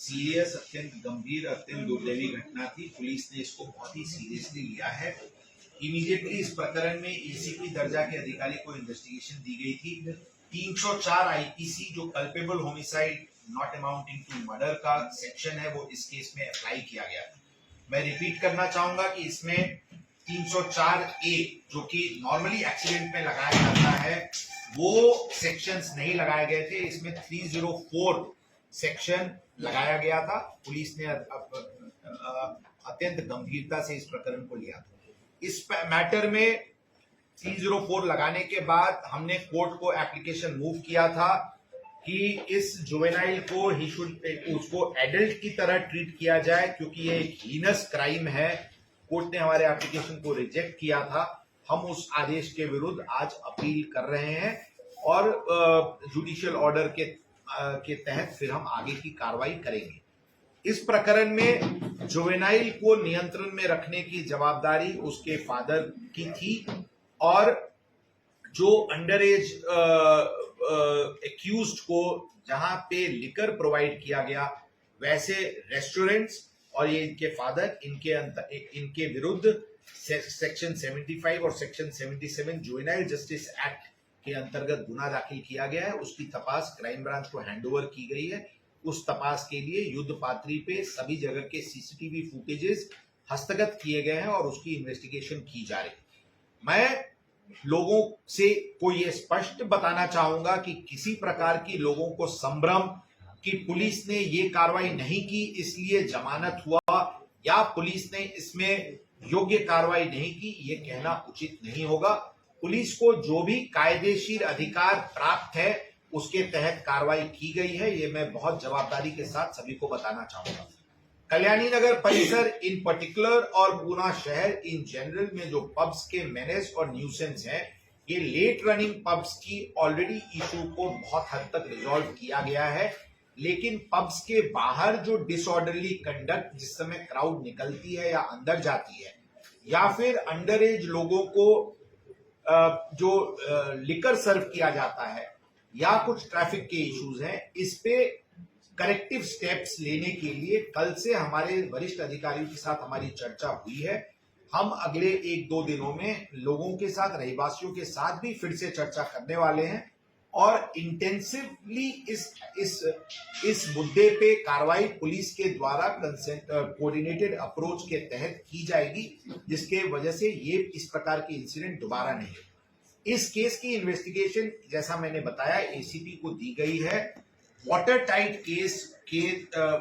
Serious, अत्यंत गंभीर, अत्यंत दुर्दैवी घटना थी। पुलिस ने इसको बहुत ही सीरियसली लिया है। इमीडिएटली इस प्रकरण में एसीपी दर्जा के अधिकारी को इन्वेस्टिगेशन दी गई थी। 304 आईपीसी जो culpable homicide not amounting to murder का सेक्शन है वो इस केस में अप्लाई किया गया था। मैं रिपीट करना चाहूंगा कि इसमें 304 ए जो कि नॉर्मली एक्सीडेंट में लगाया जाता है वो सेक्शंस नहीं लगाए गए थे। इसमें 304 सेक्शन लगाया गया था। पुलिस ने अत्यंत गंभीरता से इस प्रकरण को लिया था। इस मैटर में 304 लगाने के बाद हमने कोर्ट को एप्लीकेशन मूव किया था कि इस जुवेनाइल को उसको एडल्ट की तरह ट्रीट किया जाए, क्योंकि ये एक हीनस क्राइम है। कोर्ट ने हमारे एप्लीकेशन को रिजेक्ट किया था। हम उस आदेश के विरुद्ध आज अपील कर रहे हैं और जुडिशियल ऑर्डर के तहत फिर हम आगे की कार्रवाई करेंगे। इस प्रकरण में जुवेनाइल को नियंत्रण में रखने की जवाबदारी उसके फादर की थी और जो अंडर एज एक्यूज्ड को जहां पे लिकर प्रोवाइड किया गया, वैसे रेस्टोरेंट्स और ये इनके फादर इनके विरुद्ध सेक्शन 75 और सेक्शन 77 जुवेनाइल जस्टिस एक्ट के अंतर्गत गुना दाखिल किया गया है। उसकी तपास क्राइम ब्रांच को हैंडओवर की गई है। उस तपास के लिए युद्ध पात्री पे सभी जगह के सीसीटीवी फुटेजेस हस्तगत किए गए हैं और उसकी इन्वेस्टिगेशन की जा रही है। मैं लोगों से को ये स्पष्ट बताना चाहूंगा कि किसी प्रकार की लोगों को संभ्रम कि पुलिस ने ये कार्रवाई नहीं की इसलिए जमानत हुआ या पुलिस ने इसमें योग्य कार्रवाई नहीं की, ये कहना उचित नहीं होगा। पुलिस को जो भी कायदेशीर अधिकार प्राप्त है उसके तहत कार्रवाई की गई है, ये मैं बहुत जवाबदारी के साथ सभी को बताना चाहूंगा। कल्याणी नगर परिसर इन पर्टिकुलर और पूरा शहर इन जनरल में जो पब्स के मेनेस और न्यूसेंस हैं, ये लेट रनिंग पब्स की ऑलरेडी इशू को बहुत हद तक रिजॉल्व किया गया है। लेकिन पब्स के बाहर जो डिसऑर्डरली कंडक्ट, जिस समय क्राउड निकलती है या अंदर जाती है, या फिर अंडर एज लोगों को जो लिकर सर्व किया जाता है या कुछ ट्रैफिक के इश्यूज हैं, इस पे करेक्टिव स्टेप्स लेने के लिए कल से हमारे वरिष्ठ अधिकारियों के साथ हमारी चर्चा हुई है। हम अगले 1-2 दिनों में लोगों के साथ, रहवासियों के साथ भी फिर से चर्चा करने वाले हैं और इंटेंसिवली इस मुद्दे पे कार्रवाई पुलिस के द्वारा कोऑर्डिनेटेड अप्रोच के तहत की जाएगी, जिसके वजह से ये इस प्रकार के इंसिडेंट दोबारा नहीं हो। इस केस की इन्वेस्टिगेशन जैसा मैंने बताया एसीपी को दी गई है। वाटर टाइट केस के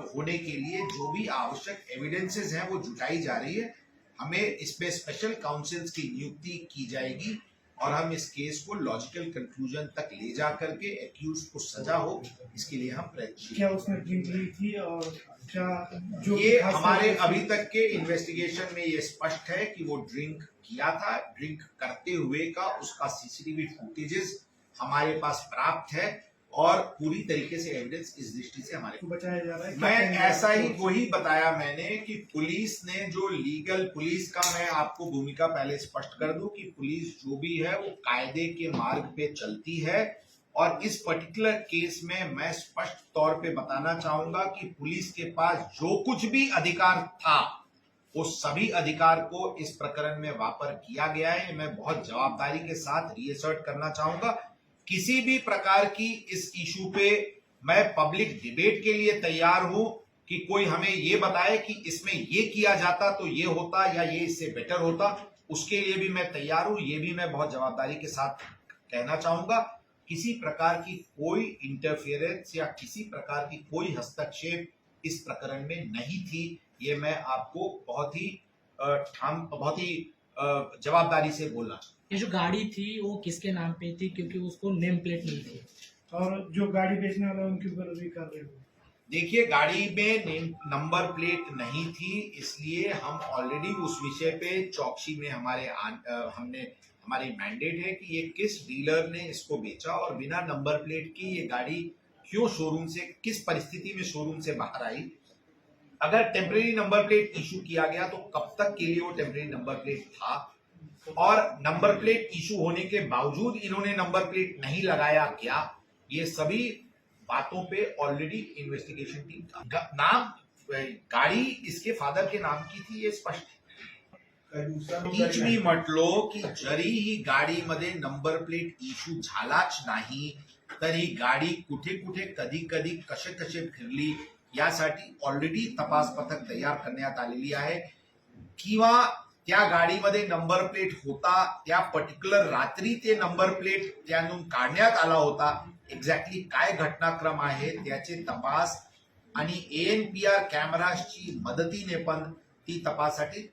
होने के लिए जो भी आवश्यक एविडेंसेस हैं वो जुटाई जा रही है। हमें इसमें स्पेशल काउंसिल्स की नियुक्ति की जाएगी और हम इस केस को लॉजिकल कंक्लूजन तक ले जा करके एक्यूज को सजा हो, इसके लिए हम प्रयत्नशील। क्या उसने ड्रिंक ली थी और क्या जो ये हमारे अभी तक के इन्वेस्टिगेशन में ये स्पष्ट है कि वो ड्रिंक किया था। ड्रिंक करते हुए का उसका सीसीटीवी फुटेजेस हमारे पास प्राप्त है और पूरी तरीके से एविडेंस इस दृष्टि से हमारे को बचाया जा रहा है। मैं ऐसा ही वही बताया मैंने कि पुलिस ने जो लीगल, पुलिस का मैं आपको भूमिका पहले स्पष्ट कर दूं कि पुलिस जो भी है वो कायदे के मार्ग पे चलती है और इस पर्टिकुलर केस में मैं स्पष्ट तौर पे बताना चाहूंगा कि पुलिस के पास जो कुछ भी अधिकार था वो सभी अधिकार को इस प्रकरण में वापर किया गया है। मैं बहुत जवाबदारी के साथ रीअसर्ट करना चाहूंगा, किसी भी प्रकार की इस इशू पे मैं पब्लिक डिबेट के लिए तैयार हूं कि कोई हमें ये बताए कि इसमें ये किया जाता तो ये होता या ये इससे बेटर होता, उसके लिए भी मैं तैयार हूं। ये भी मैं बहुत जवाबदारी के साथ कहना चाहूंगा। किसी प्रकार की कोई इंटरफेरेंस या किसी प्रकार की कोई हस्तक्षेप इस प्रकरण में नहीं थी, ये मैं आपको बहुत ही जवाबदारी से बोलना चाहूंगा। ये जो गाड़ी थी वो किसके नाम पे थी, क्योंकि उसको नेम प्लेट नहीं थी, और जो गाड़ी बेचने वाला उनके ऊपर भी कर रहे हो? देखिए, गाड़ी में नंबर प्लेट नहीं थी, इसलिए हम ऑलरेडी उस विषय पे चौकसी में हमारी मैंडेट है कि ये किस डीलर ने इसको बेचा और बिना नंबर प्लेट की ये गाड़ी क्यों शोरूम से, किस परिस्थिति में शोरूम से बाहर आई। अगर टेम्परेरी नंबर प्लेट इशू किया गया तो कब तक के लिए वो टेम्परेरी नंबर प्लेट था, और नंबर प्लेट इशू होने के बावजूद इन्होंने नंबर प्लेट नहीं लगाया क्या, ये सभी बातों पे ऑलरेडी इन्वेस्टिगेशन टीम नाम गाड़ी इसके फादर के नाम की थी, ये स्पष्ट टीच मी म्हटलो की जरीही गाडीमध्ये नंबर प्लेट इश्यू झालाच नाही तरी गाडी कुठे कुठे कधी कधी कसे कसे फिरली यासाठी ऑलरेडी तपास पथक तयार करण्यात आलेली आहे, किंवा त्या गाडीमध्ये नंबर प्लेट होता त्या पर्टिक्युलर रात्री ते नंबर प्लेट त्यातून काढण्यात आला होता, एक्झॅक्टली काय घटनाक्रम आहे त्याचे तपास आणि ANPR कॅमेराची मदतीने पण ती तपासासाठी